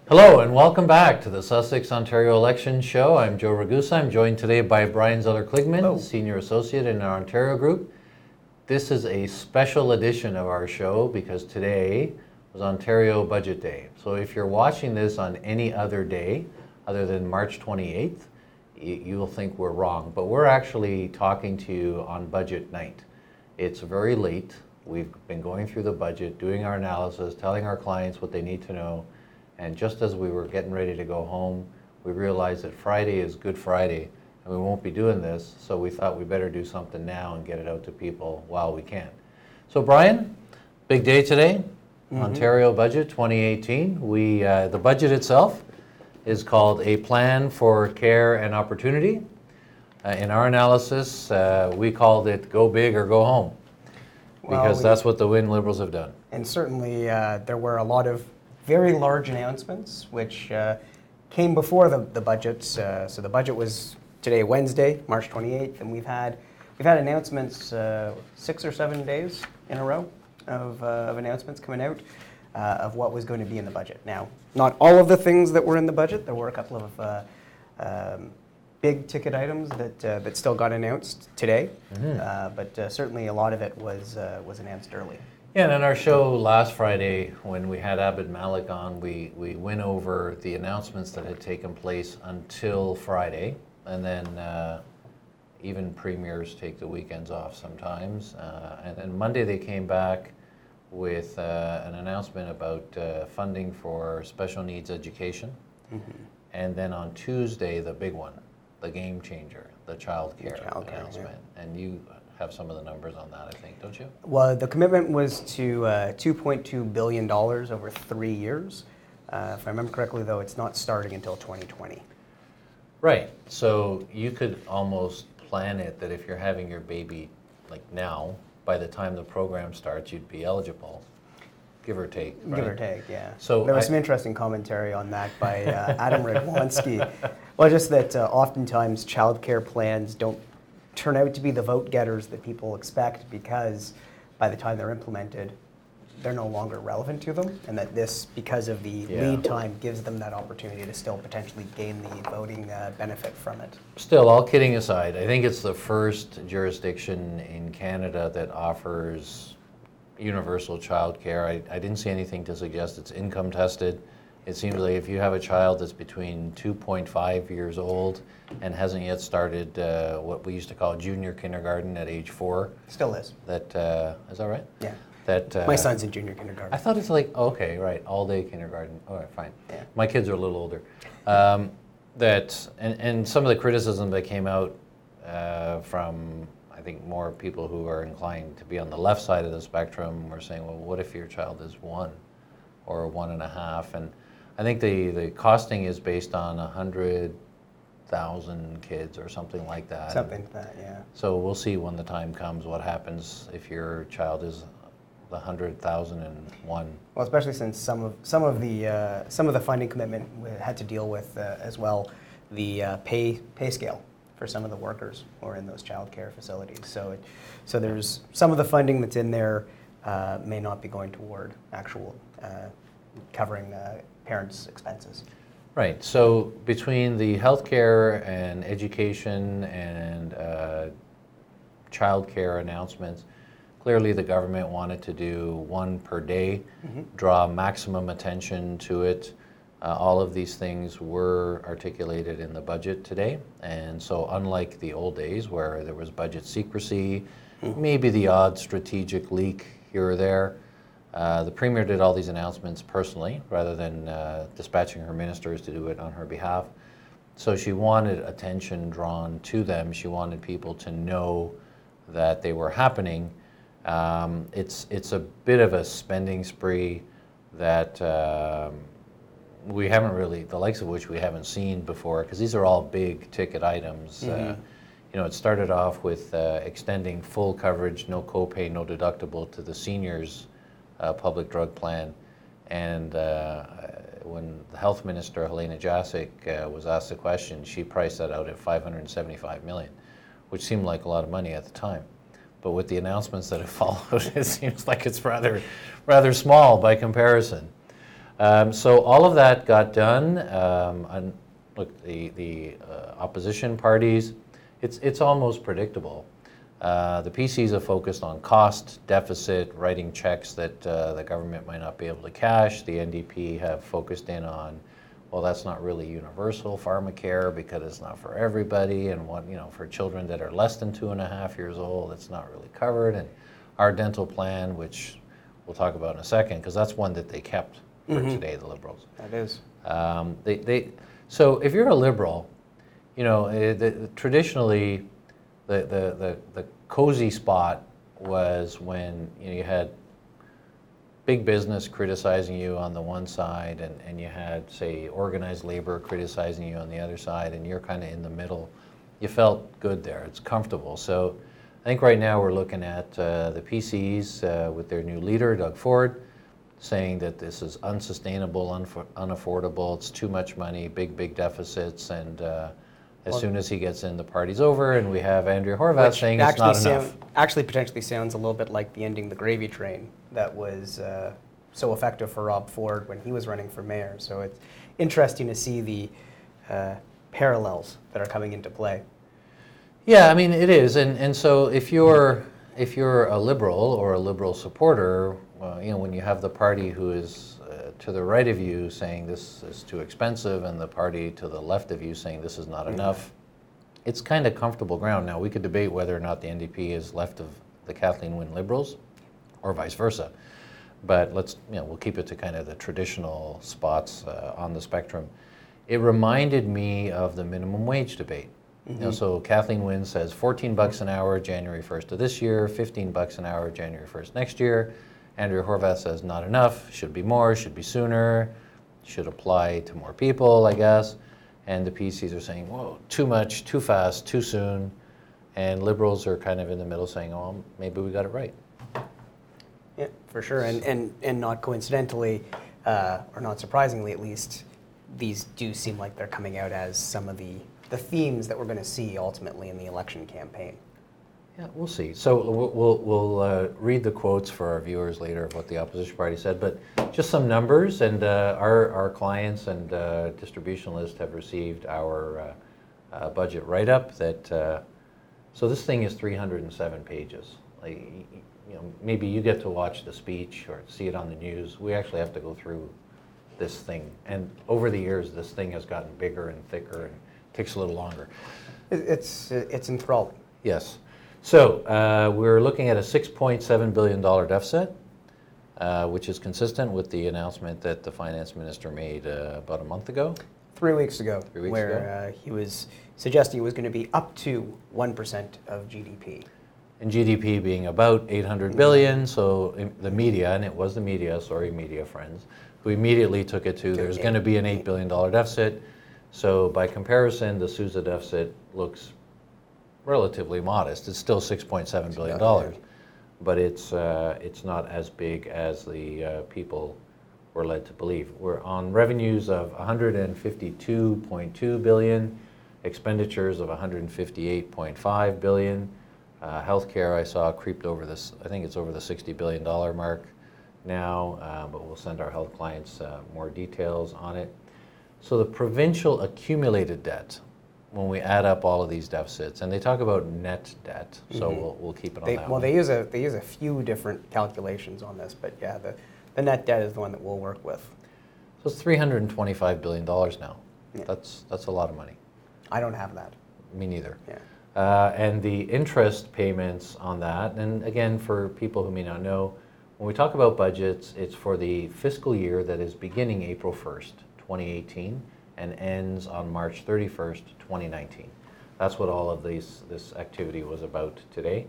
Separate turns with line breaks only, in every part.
Hello and welcome back to the Sussex Ontario Election Show. I'm Joe Ragusa. I'm joined today by Brian Zeiler-Kligman, Senior Associate in our Ontario Group. This is a special edition of our show because today was Ontario Budget Day. So if you're watching this on any other day other than March 28th, you'll think we're wrong. But we're actually talking to you on budget night. It's very late. We've been going through the budget, doing our analysis, telling our clients what they need to know. And just as we were getting ready to go home, we realized that Friday is Good Friday and we won't be doing this, so we thought we better do something now and get it out to people while we can. So Brian, big day today, Ontario Budget 2018. The budget itself is called A Plan for Care and Opportunity. In our analysis, we called it Go Big or Go Home, because that's what the Win Liberals have done.
And certainly there were a lot of very large announcements which came before the budget. So the budget was today, Wednesday, March 28th, and we've had announcements 6 or 7 days in a row of announcements coming out of what was going to be in the budget. Now, not all of the things that were in the budget. There were a couple of big ticket items that still got announced today, but certainly a lot of it was announced early.
Yeah, and in our show last Friday, when we had Abid Malik on, we went over the announcements that had taken place until Friday, and then even premiers take the weekends off sometimes. And then Monday they came back with an announcement about funding for special needs education. And then on Tuesday, the big one, the game changer, the childcare announcement. Yeah. And you have some of the numbers on that, I think, don't you?
Well, the commitment was to $2.2 billion over 3 years. If I remember correctly, though, it's not starting until 2020.
Right. So you could almost plan it that if you're having your baby like now, by the time the program starts, you'd be eligible, give or take. Right?
Give or take, yeah.
So
there was some interesting commentary on that by Adam Radwanski. Well, just that oftentimes childcare plans don't turn out to be the vote getters that people expect, because by the time they're implemented, they're no longer relevant to them, and that this, because of the lead time, gives them that opportunity to still potentially gain the voting benefit from it.
Still, all kidding aside, I think it's the first jurisdiction in Canada that offers universal childcare. I didn't see anything to suggest it's income tested. It seems like if you have a child that's between 2.5 years old and hasn't yet started what we used to call junior kindergarten at age 4.
Still is.
Is that right?
Yeah.
That
my son's in junior kindergarten.
I thought it's like, okay, right, all day kindergarten. All right, fine.
Yeah.
My kids are a little older. And some of the criticism that came out from, I think, more people who are inclined to be on the left side of the spectrum were saying, well, what if your child is 1 or 1.5? And I think the costing is based on 100,000 kids or something like that.
Something like that, yeah.
So we'll see when the time comes what happens if your child is the 100,001.
Well, especially since some of the funding commitment had to deal with as well the pay scale for some of the workers who are in those childcare facilities. So there's some of the funding that's in there may not be going toward actual covering parents' expenses.
Right. So between the healthcare and education and childcare announcements, clearly the government wanted to do one per day, draw maximum attention to it. All of these things were articulated in the budget today. And so unlike the old days where there was budget secrecy, maybe the odd strategic leak here or there, the Premier did all these announcements personally rather than dispatching her ministers to do it on her behalf. So she wanted attention drawn to them. She wanted people to know that they were happening. It's a bit of a spending spree that we haven't really, the likes of which we haven't seen before, because these are all big ticket items. It started off with extending full coverage, no copay, no deductible to the seniors public drug plan. And when the health minister, Helena Jasic, was asked the question, she priced that out at $575 million, which seemed like a lot of money at the time. But with the announcements that have followed, it seems like it's rather small by comparison. So all of that got done. And look, the opposition parties, it's almost predictable. The PCs are focused on cost, deficit, writing checks that the government might not be able to cash. The NDP have focused in on, well, that's not really universal pharmacare because it's not for everybody, and for children that are less than 2.5 years old, it's not really covered. And our dental plan, which we'll talk about in a second, because that's one that they kept for today, the Liberals.
That is.
So if you're a Liberal, traditionally, the cozy spot was when you had big business criticizing you on the one side, and you had, say, organized labor criticizing you on the other side, and you're kind of in the middle. You felt good there. It's comfortable. So I think right now we're looking at the PCs with their new leader, Doug Ford, saying that this is unsustainable, unaffordable, it's too much money, big deficits, and as soon as he gets in, the party's over, and we have Andrea Horwath saying it's not enough.
Actually, potentially sounds a little bit like the ending the gravy train that was so effective for Rob Ford when he was running for mayor. So it's interesting to see the parallels that are coming into play.
Yeah, I mean it is, and so if you're a Liberal or a Liberal supporter, when you have the party who is to the right of you saying this is too expensive, and the party to the left of you saying this is not enough, it's kind of comfortable ground. Now, we could debate whether or not the NDP is left of the Kathleen Wynne Liberals, or vice versa. But we'll keep it to kind of the traditional spots on the spectrum. It reminded me of the minimum wage debate. So Kathleen Wynne says $14 an hour January 1st of this year, $15 an hour January 1st next year. Andrea Horwath says not enough, should be more, should be sooner, should apply to more people, I guess. And the PCs are saying, whoa, too much, too fast, too soon. And Liberals are kind of in the middle saying, oh, maybe we got it right.
Yeah, for sure. And not coincidentally, or not surprisingly at least, these do seem like they're coming out as some of the themes that we're going to see ultimately in the election campaign.
Yeah, we'll see. So we'll read the quotes for our viewers later of what the opposition party said, but just some numbers, and our clients and distribution list have received our budget write-up. So this thing is 307 pages. Maybe you get to watch the speech or see it on the news. We actually have to go through this thing, and over the years, this thing has gotten bigger and thicker, and takes a little longer.
It's enthralling.
Yes. So we're looking at a $6.7 billion deficit, which is consistent with the announcement that the finance minister made about a month ago.
3 weeks ago, where he was suggesting it was going to be up to 1% of GDP.
And GDP being about $800 billion, so the media, and it was the media, sorry, media friends, who immediately took it to there's going to be an $8 billion deficit. So by comparison, the Sousa deficit looks relatively modest. It's still $6.7 billion, but it's not as big as the people were led to believe. We're on revenues of $152.2 billion, expenditures of $158.5 billion. Healthcare, I saw, creeped over this. I think it's over the $60 billion mark now, but we'll send our health clients more details on it. So the provincial accumulated debt, when we add up all of these deficits, and they talk about net debt, so we'll keep it on that
well,
one.
they use a few different calculations on this, but yeah, the net debt is the one that we'll work with.
So it's $325 billion now. Yeah. That's a lot of money.
I don't have that.
Me neither.
Yeah.
And the interest payments on that, and again, for people who may not know, when we talk about budgets, it's for the fiscal year that is beginning April 1st, 2018, and ends on March 31st, 2019. That's what all of this activity was about today.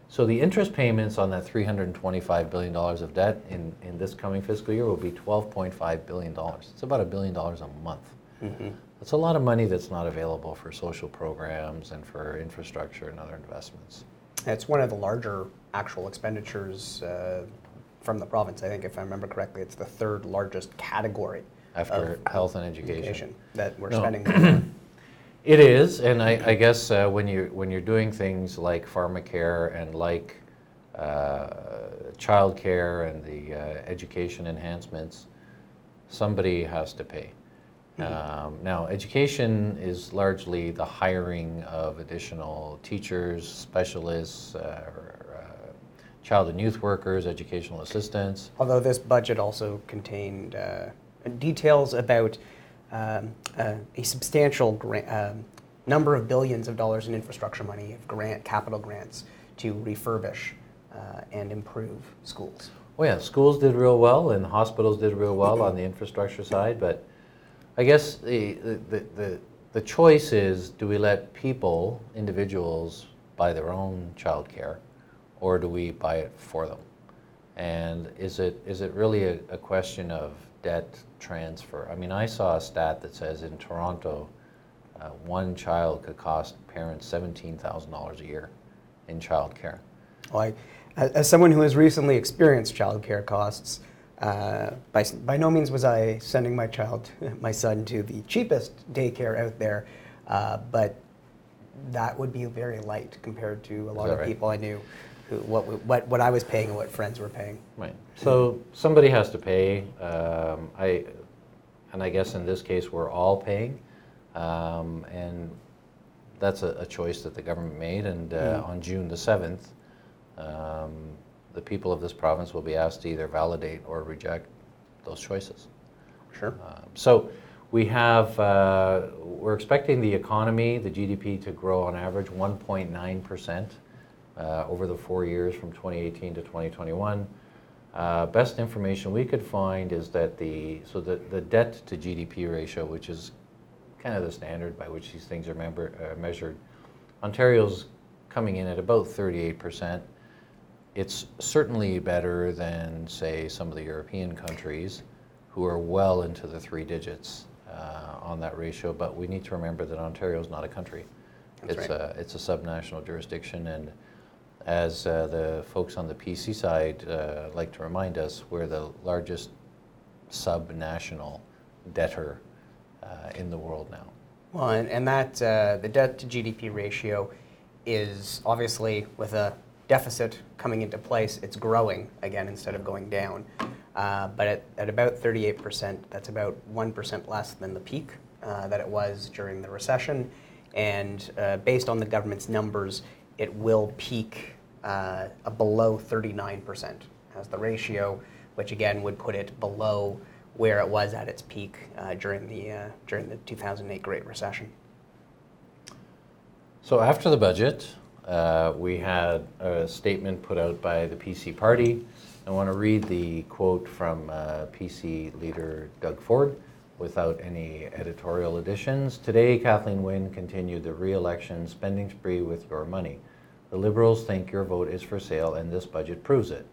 So the interest payments on that $325 billion of debt in this coming fiscal year will be $12.5 billion. It's about $1 billion a month. That's a lot of money that's not available for social programs and for infrastructure and other investments.
It's one of the larger actual expenditures from the province. I think, if I remember correctly, it's the third largest category
after health and education
that we're spending.
It is, and I guess when you're doing things like pharmacare and like childcare and the education enhancements, somebody has to pay. Now, education is largely the hiring of additional teachers, specialists, child and youth workers, educational assistants.
Although this budget also contained details about a substantial number of billions of dollars in infrastructure money, of capital grants to refurbish and improve schools.
Oh yeah, schools did real well and hospitals did real well on the infrastructure side, but I guess the choice is, do we let people, individuals, buy their own childcare, or do we buy it for them? And is it really a question of debt transfer? I mean, I saw a stat that says in Toronto, one child could cost parents $17,000 a year in childcare.
Well, as someone who has recently experienced childcare costs, by no means was I sending my son to the cheapest daycare out there, but that would be very light compared to a lot of people I knew, who, what I was paying and what friends were paying.
Right. So somebody has to pay. I guess in this case we're all paying, and that's a choice that the government made. And on June the 7th. The people of this province will be asked to either validate or reject those choices.
Sure.
So we have, we're expecting the economy, the GDP, to grow on average 1.9% over the 4 years from 2018 to 2021. Best information we could find is that the debt to GDP ratio, which is kind of the standard by which these things are measured, Ontario's coming in at about 38%. It's certainly better than, say, some of the European countries who are well into the 3 digits on that ratio, but we need to remember that Ontario is not a country. It's a subnational jurisdiction, and as the folks on the PC side like to remind us, we're the largest subnational debtor in the world now.
Well, and that the debt to GDP ratio is obviously, with a deficit coming into place, it's growing again instead of going down. But at about 38%, that's about 1% less than the peak that it was during the recession. And based on the government's numbers, it will peak below 39% as the ratio, which again would put it below where it was at its peak during the 2008 Great Recession.
So after the budget, we had a statement put out by the PC party. I want to read the quote from PC leader Doug Ford without any editorial additions. Today, Kathleen Wynne continued the re-election spending spree with your money. The Liberals think your vote is for sale, and this budget proves it.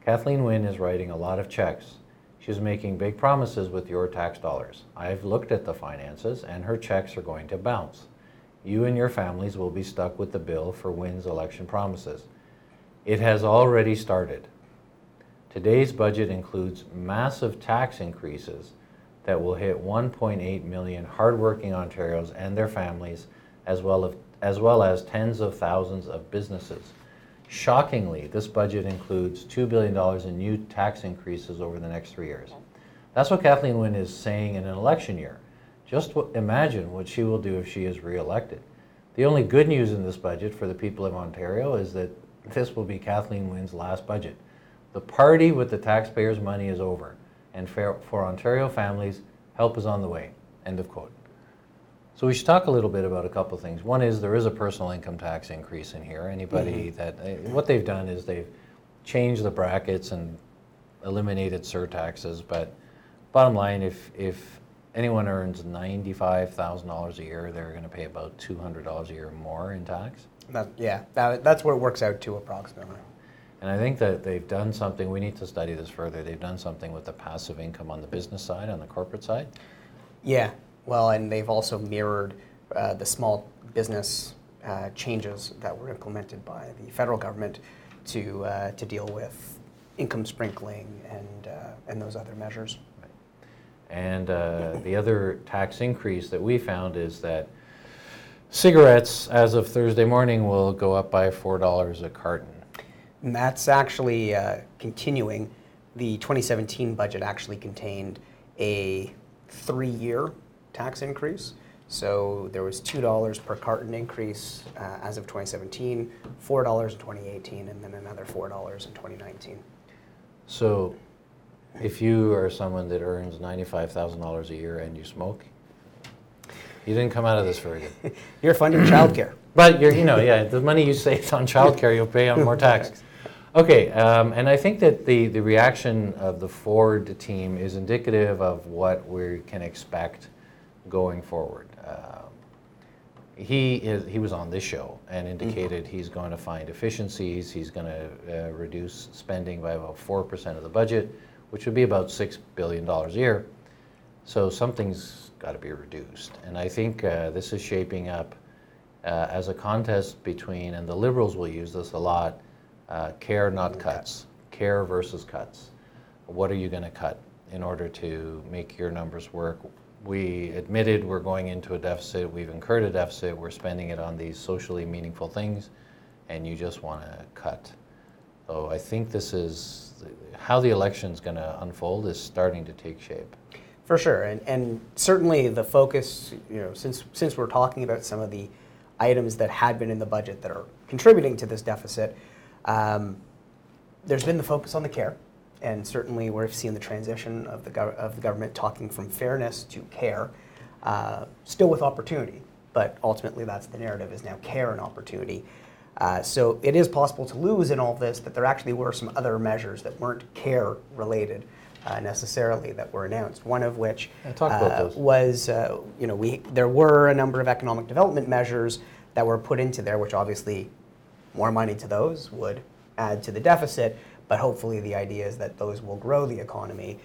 Kathleen Wynne is writing a lot of checks. She's making big promises with your tax dollars. I've looked at the finances, and her checks are going to bounce. You and your families will be stuck with the bill for Wynne's election promises. It has already started. Today's budget includes massive tax increases that will hit 1.8 million hardworking Ontarians and their families, as well as tens of thousands of businesses. Shockingly, this budget includes $2 billion in new tax increases over the next 3 years. That's what Kathleen Wynne is saying in an election year. Just imagine what she will do if she is re-elected. The only good news in this budget for the people of Ontario is that this will be Kathleen Wynne's last budget. The party with the taxpayers' money is over, and for Ontario families, help is on the way. End of quote. So we should talk a little bit about a couple of things. One is there is a personal income tax increase in here. Anybody what they've done is they've changed the brackets and eliminated surtaxes, but bottom line, if anyone earns $95,000 a year, they're going to pay about $200 a year more in tax.
That's what it works out to approximately.
And I think that they've done something, we need to study this further, they've done something with the passive income on the business side, on the corporate side.
Yeah, well, and they've also mirrored the small business changes that were implemented by the federal government to deal with income sprinkling and those other measures.
Right. And the other tax increase that we found is that cigarettes, as of Thursday morning, will go up by $4 a carton.
And that's actually continuing. The 2017 budget actually contained a 3-year tax increase. So there was $2 per carton increase as of 2017, $4 in 2018, and then another $4 in 2019.
So if you are someone that earns $95,000 a year and you smoke, you didn't come out of this very good.
You're funding childcare.
But the money you saved on childcare, you'll pay on more tax. Okay, and I think that the reaction of the Ford team is indicative of what we can expect going forward. He was on this show and indicated he's going to find efficiencies. He's going to reduce spending by about 4% of the budget, which would be about $6 billion a year. So something's got to be reduced. And I think this is shaping up as a contest between, and the Liberals will use this a lot, care, not cuts. Care versus cuts. What are you going to cut in order to make your numbers work? We admitted we're going into a deficit. We've incurred a deficit. We're spending it on these socially meaningful things, and you just want to cut. So I think this is how the election's going to unfold is starting to take shape.
For sure, and certainly the focus, since we're talking about some of the items that had been in the budget that are contributing to this deficit, there's been the focus on the care. And certainly we've seen the transition of the government talking from fairness to care, still with opportunity, but ultimately that's the narrative, is now care and opportunity. So it is possible to lose in all this that there actually were some other measures that weren't care related necessarily that were announced. One of which was, there were a number of economic development measures that were put into there, which obviously more money to those would add to the deficit. But hopefully the idea is that those will grow the economy.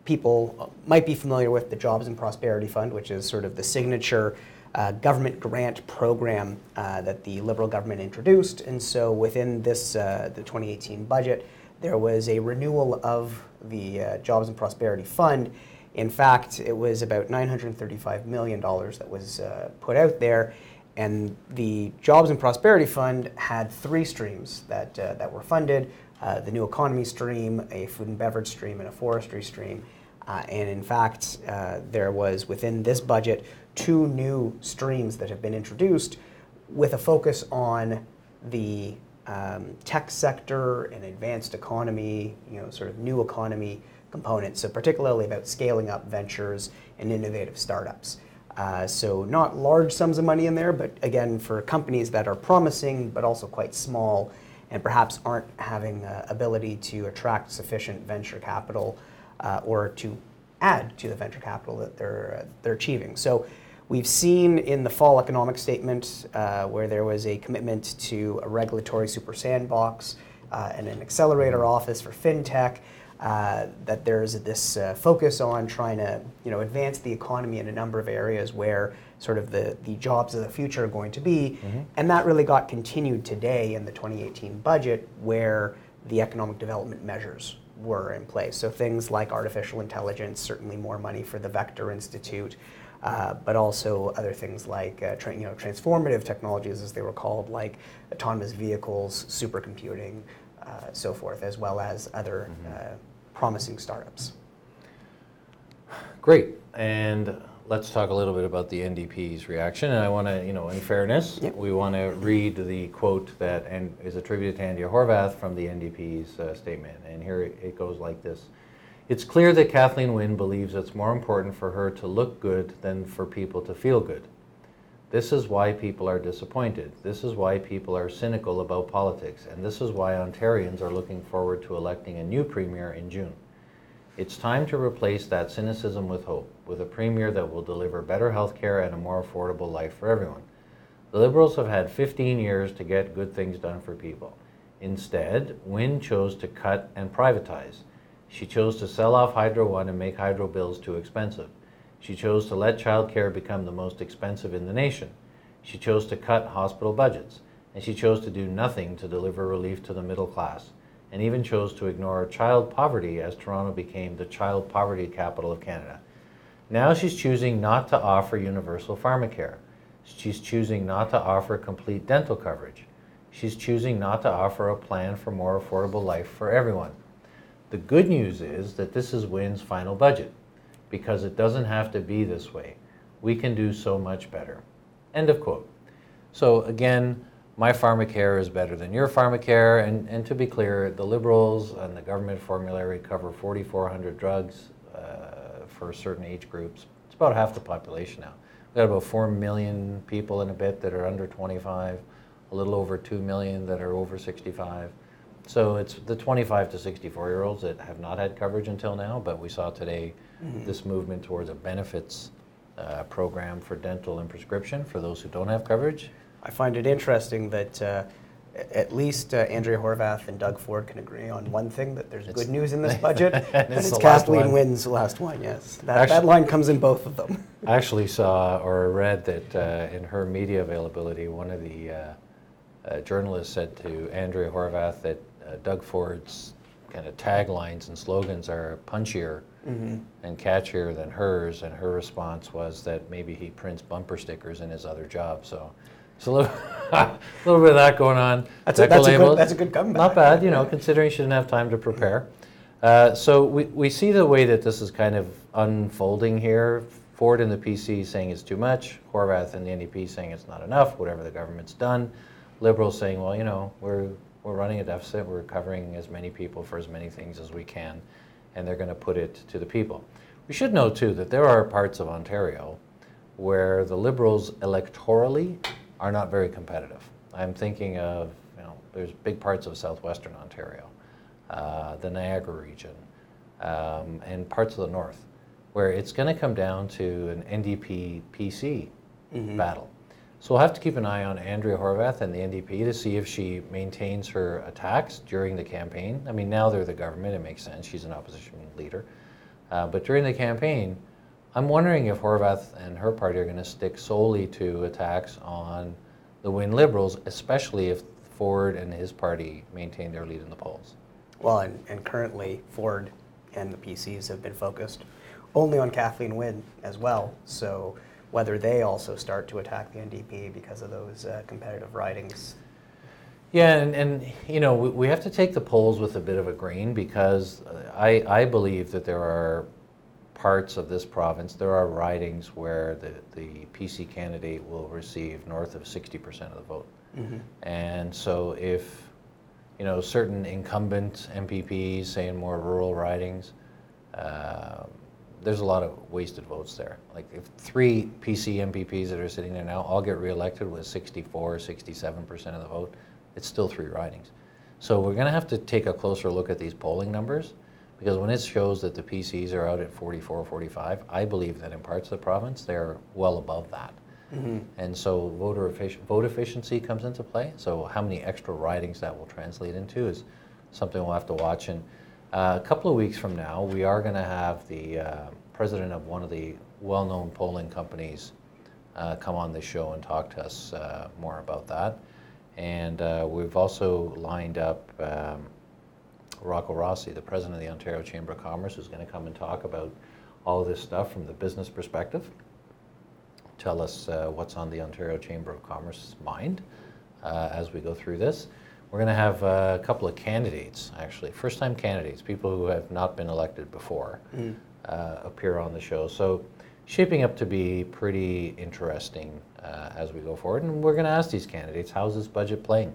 People might be familiar with the Jobs and Prosperity Fund, which is sort of the signature government grant program that the Liberal government introduced. And so within this, the 2018 budget, there was a renewal of the Jobs and Prosperity Fund. In fact, it was about $935 million that was put out there. And the Jobs and Prosperity Fund had 3 streams that were funded. The new economy stream, a food and beverage stream, and a forestry stream. And in fact, there was within this budget 2 new streams that have been introduced with a focus on the tech sector and advanced economy, sort of new economy components. So particularly about scaling up ventures and innovative startups. So not large sums of money in there, but again, for companies that are promising, but also quite small, and perhaps aren't having ability to attract sufficient venture capital or to add to the venture capital that they're achieving. So we've seen in the fall economic statement where there was a commitment to a regulatory super sandbox and an accelerator office for fintech, that there's this focus on trying to advance the economy in a number of areas where sort of the jobs of the future are going to be. And that really got continued today in the 2018 budget, where the economic development measures were in place. So things like artificial intelligence, certainly more money for the Vector Institute, but also other things like transformative technologies, as they were called, like autonomous vehicles, supercomputing, so forth, as well as other promising startups.
Great. And let's talk a little bit about the NDP's reaction. And I want to, in fairness, we want to read the quote that is attributed to Andrea Horvath from the NDP's statement. And here it goes like this. It's clear that Kathleen Wynne believes it's more important for her to look good than for people to feel good. This is why people are disappointed. This is why people are cynical about politics. And this is why Ontarians are looking forward to electing a new premier in June. It's time to replace that cynicism with hope, with a premier that will deliver better health care and a more affordable life for everyone. The Liberals have had 15 years to get good things done for people. Instead, Wynne chose to cut and privatize. She chose to sell off Hydro One and make hydro bills too expensive. She chose to let childcare become the most expensive in the nation. She chose to cut hospital budgets, and she chose to do nothing to deliver relief to the middle class, and even chose to ignore child poverty as Toronto became the child poverty capital of Canada. Now she's choosing not to offer universal pharmacare. She's choosing not to offer complete dental coverage. She's choosing not to offer a plan for more affordable life for everyone. The good news is that this is Wynne's final budget. because it doesn't have to be this way. We can do so much better. End of quote. So again, my pharmacare is better than your pharmacare, and to be clear, the Liberals and the government formulary cover 4,400 drugs for certain age groups. It's about half the population now. We've got about 4 million people in a bit that are under 25, a little over 2 million that are over 65. So it's the 25 to 64-year-olds that have not had coverage until now, but we saw today this movement towards a benefits program for dental and prescription for those who don't have coverage.
I find it interesting that at least Andrea Horwath and Doug Ford can agree on one thing, that there's good news in this budget, and it's Kathleen Wynne's last one, yes. That line comes in both of them.
I actually saw or read that in her media availability, one of the journalists said to Andrea Horwath that Doug Ford's kind of taglines and slogans are punchier and catchier than hers, and her response was that maybe he prints bumper stickers in his other job. So it's a little, a little bit of that going on.
That's a good comeback.
Not bad, you know, considering she didn't have time to prepare. So we see the way that this is kind of unfolding here. Ford and the PC saying it's too much, Horwath and the NDP saying it's not enough, whatever the government's done. Liberals saying, well, you know, we're running a deficit, we're covering as many people for as many things as we can, and they're going to put it to the people. We should know, too, that there are parts of Ontario where the Liberals electorally are not very competitive. I'm thinking of, you know, there's big parts of southwestern Ontario, the Niagara region, and parts of the north, where it's going to come down to an NDP-PC battle. So we'll have to keep an eye on Andrea Horwath and the NDP to see if she maintains her attacks during the campaign. I mean, now they're the government, it makes sense, she's an opposition leader. But during the campaign, I'm wondering if Horwath and her party are going to stick solely to attacks on the Wynne Liberals, especially if Ford and his party maintain their lead in the polls.
Well, and currently Ford and the PCs have been focused only on Kathleen Wynne as well. So whether they also start to attack the NDP because of those competitive ridings.
Yeah, and you know, we have to take the polls with a bit of a grain, because I believe that there are parts of this province, there are ridings where the PC candidate will receive north of 60% of the vote. And so if, you know, certain incumbent MPPs, say in more rural ridings, there's a lot of wasted votes there. Like if 3 PC MPPs that are sitting there now all get reelected with 64 or 67% of the vote, it's still 3 ridings. So we're going to have to take a closer look at these polling numbers, because when it shows that the PCs are out at 44, 45, I believe that in parts of the province they're well above that. And so vote efficiency comes into play. So how many extra ridings that will translate into is something we'll have to watch. And a couple of weeks from now, we are going to have the president of one of the well-known polling companies come on the show and talk to us more about that. And we've also lined up Rocco Rossi, the president of the Ontario Chamber of Commerce, who's going to come and talk about all of this stuff from the business perspective. Tell us what's on the Ontario Chamber of Commerce's mind as we go through this. We're going to have a couple of candidates, actually, first-time candidates, people who have not been elected before, appear on the show. So shaping up to be pretty interesting as we go forward. And we're going to ask these candidates, how's this budget playing?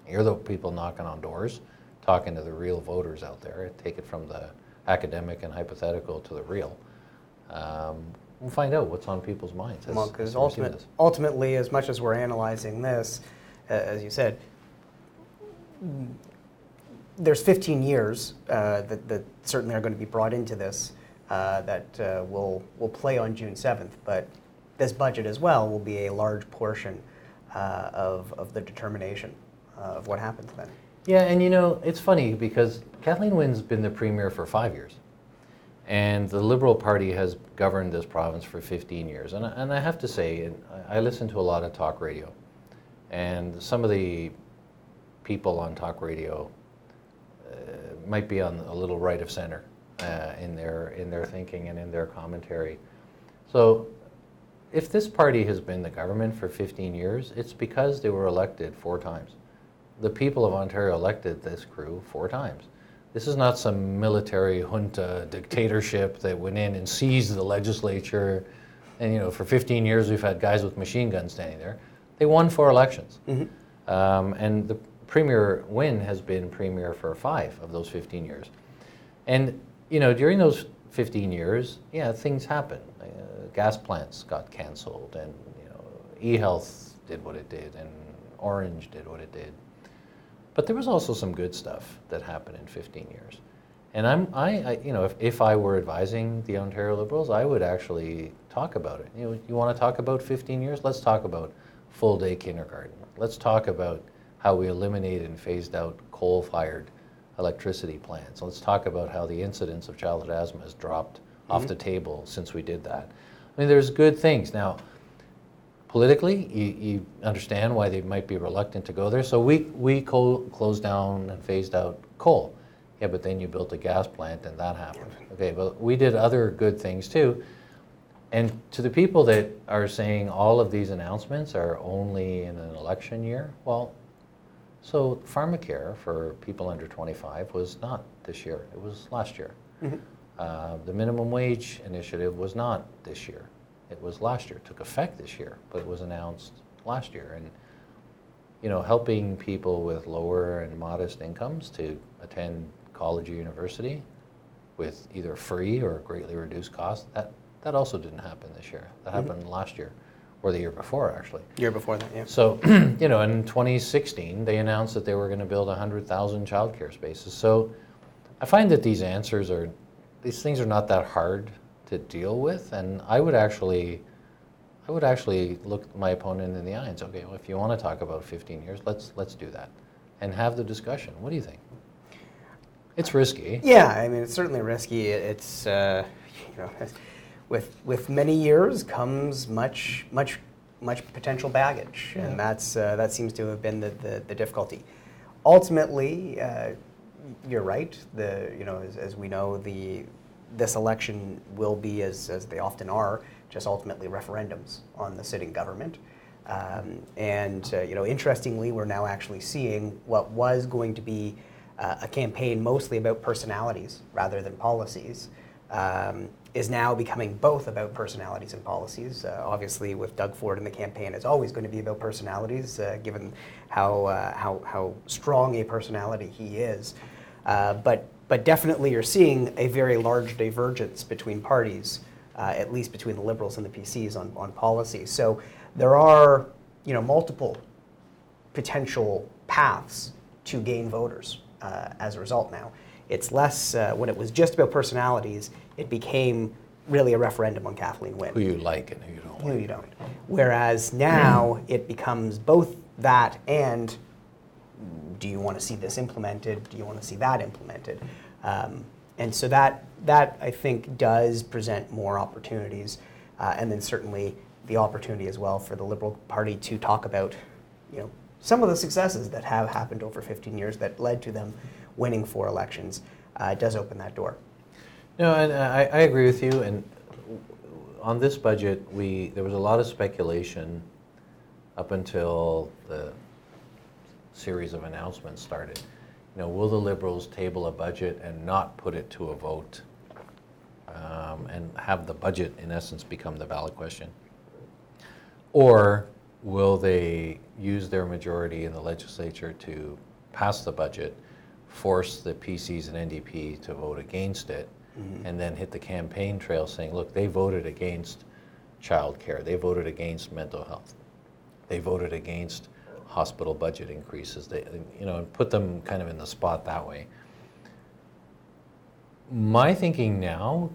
You're the people knocking on doors, talking to the real voters out there. Take it from the academic and hypothetical to the real. We'll find out what's on people's minds.
Well, because ultimately, as much as we're analyzing this, as you said, there's 15 years that certainly are going to be brought into this that will play on June 7th. But this budget as well will be a large portion of the determination of what happens then.
Yeah, and you know, it's funny because Kathleen Wynne's been the premier for 5 years. And the Liberal Party has governed this province for 15 years. And I have to say, I listen to a lot of talk radio. And some of the people on talk radio might be on a little right of center in their thinking and in their commentary. So if this party has been the government for 15 years, it's because they were elected 4 times. The people of Ontario elected this crew 4 times. This is not some military junta dictatorship that went in and seized the legislature. And, you know, for 15 years we've had guys with machine guns standing there. They won 4 elections. And the Premier Wynne has been Premier for 5 of those 15 years. And, you know, during those 15 years, yeah, things happened. Gas plants got canceled, and, you know, e-health did what it did, and Orange did what it did. But there was also some good stuff that happened in 15 years. And I you know, if I were advising the Ontario Liberals, I would actually talk about it. You know, you want to talk about 15 years? Let's talk about full-day kindergarten. Let's talk about how we eliminated and phased out coal-fired electricity plants. Let's talk about how the incidence of childhood asthma has dropped off the table since we did that. I mean, there's good things. Now, politically, you understand why they might be reluctant to go there. So we closed down and phased out coal. Yeah, but then you built a gas plant and that happened. Okay, but we did other good things too. And to the people that are saying all of these announcements are only in an election year, well, so pharmacare for people under 25 was not this year, it was last year. The minimum wage initiative was not this year, it was last year. It took effect this year, but it was announced last year. And, you know, helping people with lower and modest incomes to attend college or university with either free or greatly reduced cost, that also didn't happen this year. That happened last year, or the year before, actually.
Year before that, yeah.
So, you know, in 2016, they announced that they were going to build 100,000 childcare spaces. So I find that these things are not that hard to deal with, and I would actually look my opponent in the eye and say, okay, well, if you want to talk about 15 years, let's do that and have the discussion. What do you think? It's risky.
Yeah, I mean, it's certainly risky. It's you know, with many years comes much potential baggage, and that seems to have been the difficulty. Ultimately, you're right. You know, as we know, this election will be, as they often are, just ultimately referendums on the sitting government. You know, interestingly, we're now actually seeing what was going to be a campaign mostly about personalities rather than policies, is now becoming both about personalities and policies. Obviously, with Doug Ford in the campaign, it's always going to be about personalities, given how strong a personality he is. But definitely, you're seeing a very large divergence between parties, at least between the Liberals and the PCs on policy. So there are, you know, multiple potential paths to gain voters as a result now. It's less, when it was just about personalities, it became really a referendum on Kathleen Wynne.
Who you like and who you don't like.
Who you don't. Whereas now it becomes both that and, do you want to see this implemented? Do you want to see that implemented? And so that I think does present more opportunities, and then certainly the opportunity as well for the Liberal Party to talk about, you know, some of the successes that have happened over 15 years that led to them winning 4 elections. Does open that door.
No, and I agree with you. And on this budget, there was a lot of speculation up until the series of announcements started. You know, will the Liberals table a budget and not put it to a vote, and have the budget, in essence, become the ballot question? Or will they use their majority in the legislature to pass the budget, force the PCs and NDP to vote against it, and then hit the campaign trail saying, look, they voted against childcare, they voted against mental health, they voted against hospital budget increases, you know, and put them kind of in the spot that way. My thinking now,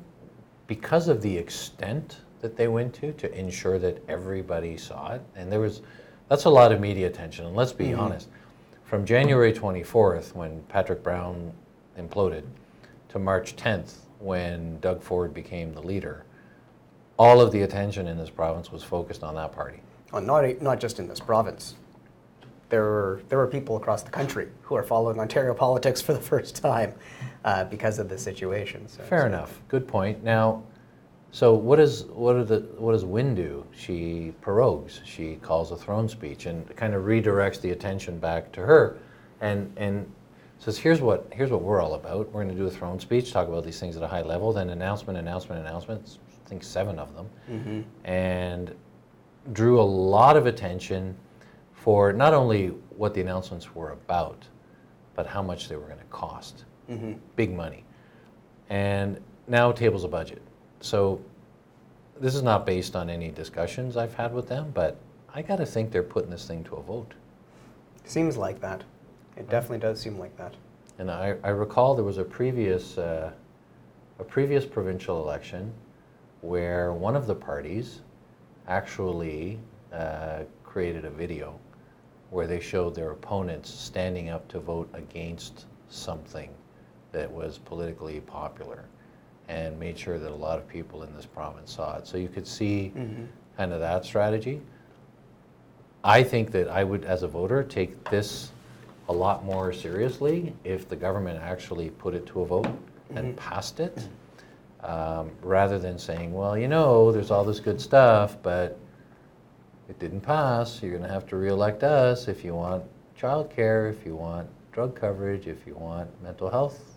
because of the extent that they went to ensure that everybody saw it, and that's a lot of media attention, and let's be honest, from January 24th, when Patrick Brown imploded, to March 10th, when Doug Ford became the leader, all of the attention in this province was focused on that party.
Well, not just in this province. There were people across the country who are following Ontario politics for the first time because of the situation.
Fair enough. Good point. Now, so what does Wynne do? She prorogues. She calls a throne speech and kind of redirects the attention back to her. And says, here's what we're all about. We're going to do a throne speech, talk about these things at a high level, then announcements, I think 7 of them, and drew a lot of attention for not only what the announcements were about, but how much they were going to cost. Big money. And now tables a budget. So this is not based on any discussions I've had with them, but I got to think they're putting this thing to a vote.
Seems like that. It definitely does seem like that.
And I recall there was a previous provincial election where one of the parties actually created a video where they showed their opponents standing up to vote against something that was politically popular, and made sure that a lot of people in this province saw it. So you could see kind of that strategy. I think that I would, as a voter, take this a lot more seriously if the government actually put it to a vote and passed it, rather than saying, well, you know, there's all this good stuff, but it didn't pass. You're going to have to re-elect us if you want childcare, if you want drug coverage, if you want mental health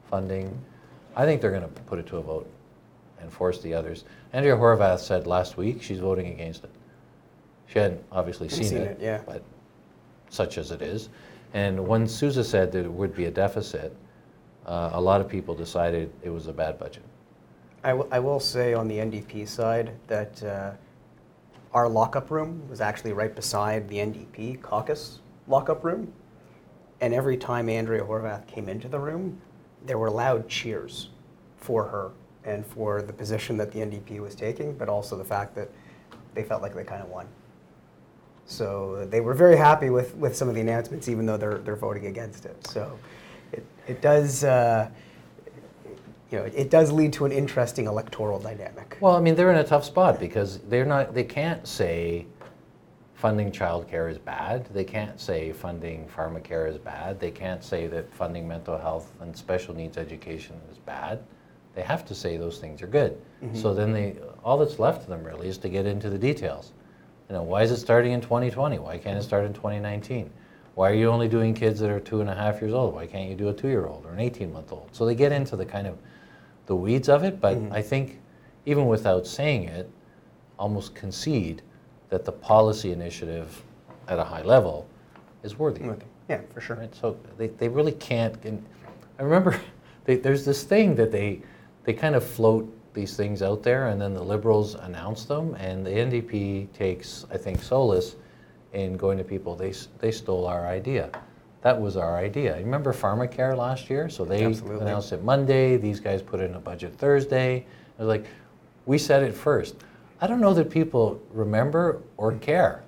funding. I think they're going to put it to a vote and force the others. Andrea Horvath said last week she's voting against it. She hadn't obviously seen it,
yeah.
but such as it is. And when Sousa said that it would be a deficit, a lot of people decided it was a bad budget.
I will say on the NDP side that our lockup room was actually right beside the NDP caucus lockup room. And every time Andrea Horvath came into the room, there were loud cheers for her and for the position that the NDP was taking, but also the fact that they felt like they kind of won. So they were very happy with some of the announcements, even though they're voting against it. So it does, it does lead to an interesting electoral dynamic.
Well, I mean, they're in a tough spot because they can't say funding childcare is bad. They can't say funding pharmacare is bad. They can't say that funding mental health and special needs education is bad. They have to say those things are good. So then all that's left to them really is to get into the details. Why is it starting in 2020? Why can't it start in 2019? Why are you only doing kids that are 2.5 years old? Why can't you do a 2-year-old or an 18-month-old? So they get into the kind of the weeds of it, but I think even without saying it, almost concede that the policy initiative at a high level is worthy.
Yeah, for sure.
Right? So they really can't. I remember there's this thing that they kind of float these things out there, and then the Liberals announce them, and the NDP takes, I think, solace in going to people, they stole our idea. That was our idea. You remember pharmacare last year? So they announced it Monday, these guys put in a budget Thursday. It was like, we said it first. I don't know that people remember or care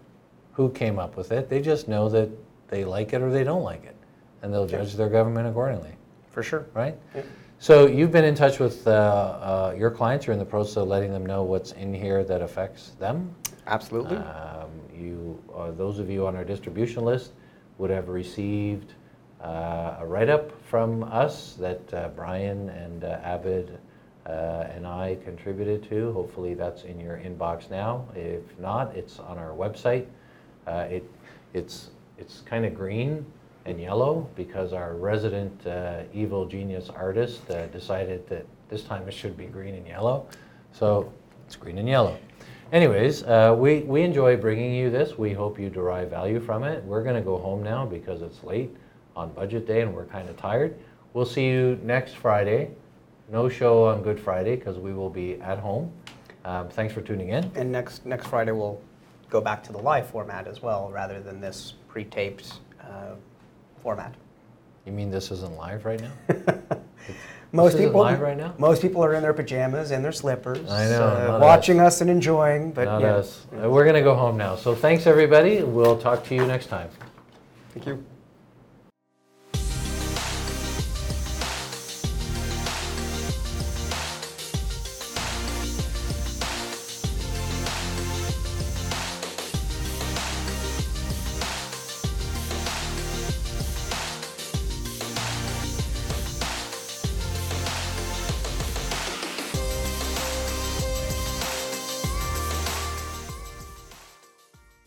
who came up with it. They just know that they like it or they don't like it, and they'll judge their government accordingly.
For sure.
Right? Yeah. So you've been in touch with your clients. You're in the process of letting them know what's in here that affects them.
Absolutely.
Those of you on our distribution list would have received a write-up from us that Brian and Abid and I contributed to. Hopefully that's in your inbox now. If not, it's on our website. It's kind of green and yellow because our resident evil genius artist decided that this time it should be green and yellow. So it's green and yellow. Anyways, we enjoy bringing you this. We hope you derive value from it. We're going to go home now because it's late on budget day and we're kind of tired. We'll see you next Friday. No show on Good Friday because we will be at home. Thanks for tuning in.
And next Friday we'll go back to the live format as well, rather than this pre-taped format.
You mean this isn't live right now?
Most
this
people
live right now?
Most people are in their pajamas and their slippers,
I know,
watching us and enjoying. But
not us. We're going to go home now. So thanks everybody. We'll talk to you next time.
Thank you.